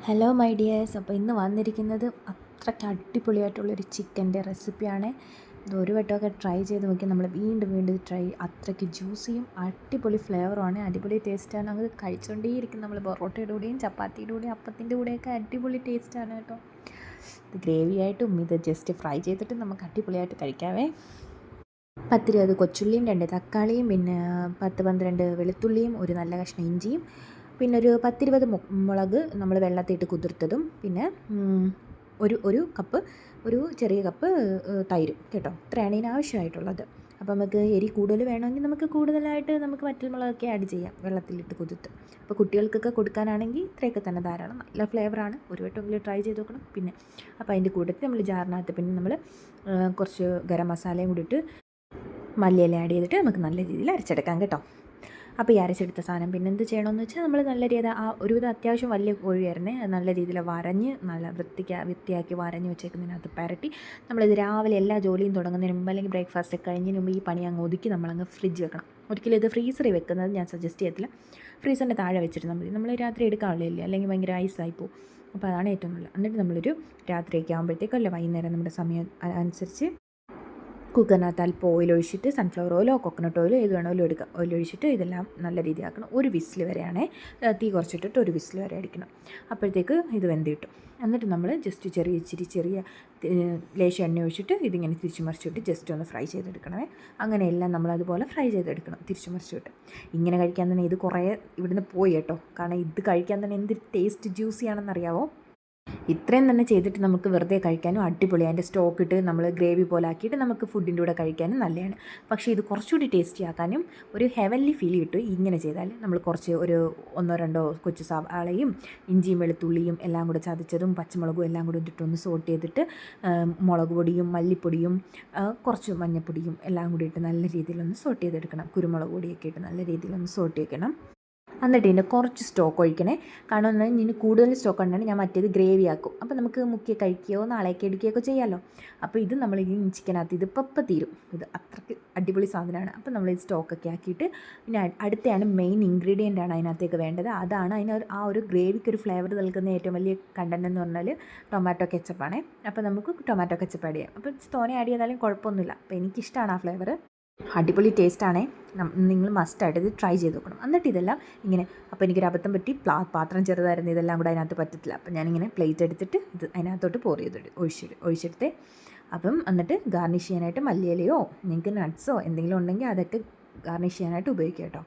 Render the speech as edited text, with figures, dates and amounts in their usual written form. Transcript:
Hello my dears. അപ്പോൾ ഇന്ന് വന്നിരിക്കുന്നത് അത്രയ്ക്ക് അടിപൊളിയായിട്ടുള്ളൊരു ചിക്കൻ്റെ റെസിപ്പിയാണ്. ഇത് ഒരു വട്ടമൊക്കെ ട്രൈ ചെയ്ത് നോക്കി നമ്മൾ വീണ്ടും വീണ്ടും ട്രൈ. അത്രയ്ക്ക് ജ്യൂസിയും അടിപൊളി ഫ്ലേവറുമാണ്, അടിപൊളി ടേസ്റ്റാണ്. അത് കഴിച്ചുകൊണ്ടേയിരിക്കും. നമ്മൾ പൊറോട്ടയുടെ കൂടെയും ചപ്പാത്തിയുടെ കൂടെയും അപ്പത്തിൻ്റെ കൂടെയൊക്കെ അടിപൊളി ടേസ്റ്റാണ് കേട്ടോ. ഇത് ഗ്രേവി ആയിട്ടും ഇത് ജസ്റ്റ് ഫ്രൈ ചെയ്തിട്ട് നമുക്ക് അടിപൊളിയായിട്ട് കഴിക്കാവേ. 10-20 കൊച്ചുള്ളിയും 2 തക്കാളിയും പിന്നെ 10-12 വെളുത്തുള്ളിയും ഒരു നല്ല കഷ്ണം ഇഞ്ചിയും പിന്നെ ഒരു 10-20 മുളക് നമ്മൾ വെള്ളത്തിലിട്ട് കുതിർത്തതും പിന്നെ ഒരു കപ്പ് ഒരു ചെറിയ കപ്പ് തൈരും കേട്ടോ. ഇത്രയാണ് ഇതിന് ആവശ്യമായിട്ടുള്ളത്. അപ്പോൾ നമുക്ക് എരി കൂടുതൽ വേണമെങ്കിൽ നമുക്ക് കൂടുതലായിട്ട് നമുക്ക് വറ്റൽമുളകൊക്കെ ആഡ് ചെയ്യാം വെള്ളത്തിലിട്ട് കുതിർത്ത്. അപ്പോൾ കുട്ടികൾക്കൊക്കെ കൊടുക്കാനാണെങ്കിൽ ഇത്രയൊക്കെ തന്നെ ധാരാളം. നല്ല ഫ്ലേവറാണ്. ഒരു വട്ടമെങ്കിലും ട്രൈ ചെയ്ത് നോക്കണം. പിന്നെ അപ്പോൾ അതിൻ്റെ കൂട്ടത്തിൽ നമ്മൾ ജാറിനകത്ത് പിന്നെ നമ്മൾ കുറച്ച് ഗരം മസാലയും കൂടി ഇട്ട് മല്ലിയില ആഡ് ചെയ്തിട്ട് നമുക്ക് നല്ല രീതിയിൽ അരച്ചെടുക്കാം കേട്ടോ. അപ്പോൾ ഈ അരച്ചെടുത്ത സാധനം പിന്നെ എന്ത് ചെയ്യണമെന്ന് വെച്ചാൽ നമ്മൾ നല്ല രീതിയിൽ ഒരുവിധം അത്യാവശ്യം വലിയ കോഴിയായിരുന്നേ, നല്ല രീതിയിൽ വരഞ്ഞ് നല്ല വൃത്തിയാക്കി വരഞ്ഞ് വെച്ചേക്കുന്നതിനകത്ത് പരട്ടി നമ്മളിത് രാവിലെ എല്ലാ ജോലിയും തുടങ്ങുന്നതിന് മുമ്പ് അല്ലെങ്കിൽ ബ്രേക്ക്ഫാസ്റ്റ് കഴിഞ്ഞതിന് മുമ്പ് ഈ പണി അങ്ങ് ഒതുക്കി നമ്മളങ്ങ് ഫ്രിഡ്ജ് വെക്കണം. ഒരിക്കലും ഇത് ഫ്രീസറിൽ വെക്കുന്നത് ഞാൻ സജസ്റ്റ് ചെയ്യത്തില്ല. ഫ്രീസറിൻ്റെ താഴെ വെച്ചിട്ട് നമ്മൾ രാത്രി എടുക്കാനുള്ളതല്ലേ, അല്ലെങ്കിൽ ഭയങ്കര ഐസായി പോകും. അപ്പോൾ അതാണ് ഏറ്റവും നല്ലത്. എന്നിട്ട് നമ്മളൊരു രാത്രിയൊക്കെ ആകുമ്പോഴത്തേക്കും അല്ല വൈകുന്നേരം നമ്മുടെ സമയം അനുസരിച്ച് കുക്കറിനകത്ത് അല്പം ഓയിൽ ഒഴിച്ചിട്ട് സൺഫ്ലവർ ഓയിലോ കോക്കനട്ട് ഓയിലോ ഏത് വേണമെങ്കിലും എടുക്കാം. ഓയിൽ ഒഴിച്ചിട്ട് ഇതെല്ലാം നല്ല രീതിയാക്കണം. ഒരു വിസിൽ വരെയാണേ, തീ കുറച്ചിട്ടിട്ട് ഒരു വിസിൽ വരെ അടിക്കണം. അപ്പോഴത്തേക്ക് ഇത് വെന്ത് കിട്ടും. എന്നിട്ട് നമ്മൾ ജസ്റ്റ് ചെറിയ ലേശം എണ്ണ ഒഴിച്ചിട്ട് ഇതിങ്ങനെ തിരിച്ചു മറിച്ചിട്ട് ജസ്റ്റ് ഒന്ന് ഫ്രൈ ചെയ്തെടുക്കണമേ. അങ്ങനെയെല്ലാം നമ്മളതുപോലെ ഫ്രൈ ചെയ്തെടുക്കണം തിരിച്ചു മറിച്ചിട്ട്. ഇങ്ങനെ കഴിക്കാൻ തന്നെ ഇത് കുറേ ഇവിടുന്ന് പോയി കേട്ടോ. കാരണം ഇത് കഴിക്കാൻ തന്നെ എന്ത് ടേസ്റ്റ് ജ്യൂസിയാണെന്നറിയാവോ. ഇത്രയും തന്നെ ചെയ്തിട്ട് നമുക്ക് വെറുതെ കഴിക്കാനും അടിപൊളി. അതിൻ്റെ സ്റ്റോക്ക് ഇട്ട് നമ്മൾ ഗ്രേവി പോലെ ആക്കിയിട്ട് നമുക്ക് ഫുഡിൻ്റെ കൂടെ കഴിക്കാനും നല്ലതാണ്. പക്ഷേ ഇത് കുറച്ചുകൂടി ടേസ്റ്റി ആക്കാനും ഒരു ഹെവൻലി ഫീൽ കിട്ടും ഇങ്ങനെ ചെയ്താൽ. നമ്മൾ കുറച്ച് ഒരു 1-2 കൊച്ചു സവാളയും ഇഞ്ചിയും വെളുത്തുള്ളിയും എല്ലാം കൂടെ ചതച്ചതും പച്ചമുളകും എല്ലാം കൂടെ ഇട്ടിട്ടൊന്ന് സോട്ട് ചെയ്തിട്ട് മുളക് പൊടിയും മല്ലിപ്പൊടിയും കുറച്ച് മഞ്ഞൾപ്പൊടിയും എല്ലാം കൂടി ഇട്ട് നല്ല രീതിയിലൊന്ന് സോട്ട് ചെയ്തെടുക്കണം. കുരുമുളക് പൊടിയൊക്കെ ഇട്ട് നല്ല രീതിയിലൊന്ന് സോട്ട് ചെയ്യണം. എന്നിട്ട് ഇതിൻ്റെ കുറച്ച് സ്റ്റോക്ക് ഒഴിക്കണേ. കാരണം ഇനി കൂടുതൽ സ്റ്റോക്ക് ഉണ്ടെങ്കിൽ ഞാൻ മറ്റേത് ഗ്രേവി ആക്കും. അപ്പോൾ നമുക്ക് മുക്കി കഴിക്കുകയോ നാളേക്ക് എടുക്കുകയൊക്കെ ചെയ്യാമല്ലോ. അപ്പോൾ ഇത് നമ്മൾ ഈ ചിക്കനകത്ത് ഇതിപ്പോൾ തീരും. ഇത് അത്രയ്ക്ക് അടിപൊളി സാധനമാണ്. അപ്പോൾ നമ്മൾ ഈ സ്റ്റോക്കൊക്കെ ആക്കിയിട്ട് പിന്നെ അടുത്തെയാണ് മെയിൻ ഇൻഗ്രീഡിയൻ്റ് ആണ് അതിനകത്തേക്ക് വേണ്ടത്. അതാണ് ആ ഒരു ഗ്രേവിക്ക് ഒരു ഫ്ലേവർ നൽകുന്ന ഏറ്റവും വലിയ കണ്ടൻറ്റ് എന്ന് പറഞ്ഞാൽ ടൊമാറ്റോ കെച്ചപ്പാണേ. അപ്പോൾ നമുക്ക് ടൊമാറ്റോ കെച്ചപ്പ് ആഡ് ചെയ്യാം. അപ്പോൾ തോനെ ആഡ് ചെയ്താലും കുഴപ്പമൊന്നുമില്ല. അപ്പോൾ എനിക്കിഷ്ടമാണ് ആ ഫ്ലേവർ. അടിപൊളി ടേസ്റ്റാണേ. നിങ്ങൾ മസ്റ്റായിട്ട് ഇത് ട്രൈ ചെയ്ത് നോക്കണം. എന്നിട്ട് ഇതെല്ലാം ഇങ്ങനെ, അപ്പോൾ എനിക്കൊരു അബദ്ധം പറ്റി, പാത്രം ചെറുതായിരുന്നു, ഇതെല്ലാം കൂടെ അതിനകത്ത് പറ്റത്തില്ല. അപ്പം ഞാനിങ്ങനെ പ്ലേറ്റ് എടുത്തിട്ട് ഇത് അതിനകത്തോട്ട് പോർ ചെയ്തിട്ട് ഒഴിച്ചെടുത്തേ. അപ്പം എന്നിട്ട് ഗാർണിഷ് ചെയ്യാനായിട്ട് മല്ലിയിലയോ നിങ്ങൾക്ക് നട്ട്സോ എന്തെങ്കിലും ഉണ്ടെങ്കിൽ അതൊക്കെ ഗാർണിഷ് ചെയ്യാനായിട്ട് ഉപയോഗിക്കാം കേട്ടോ.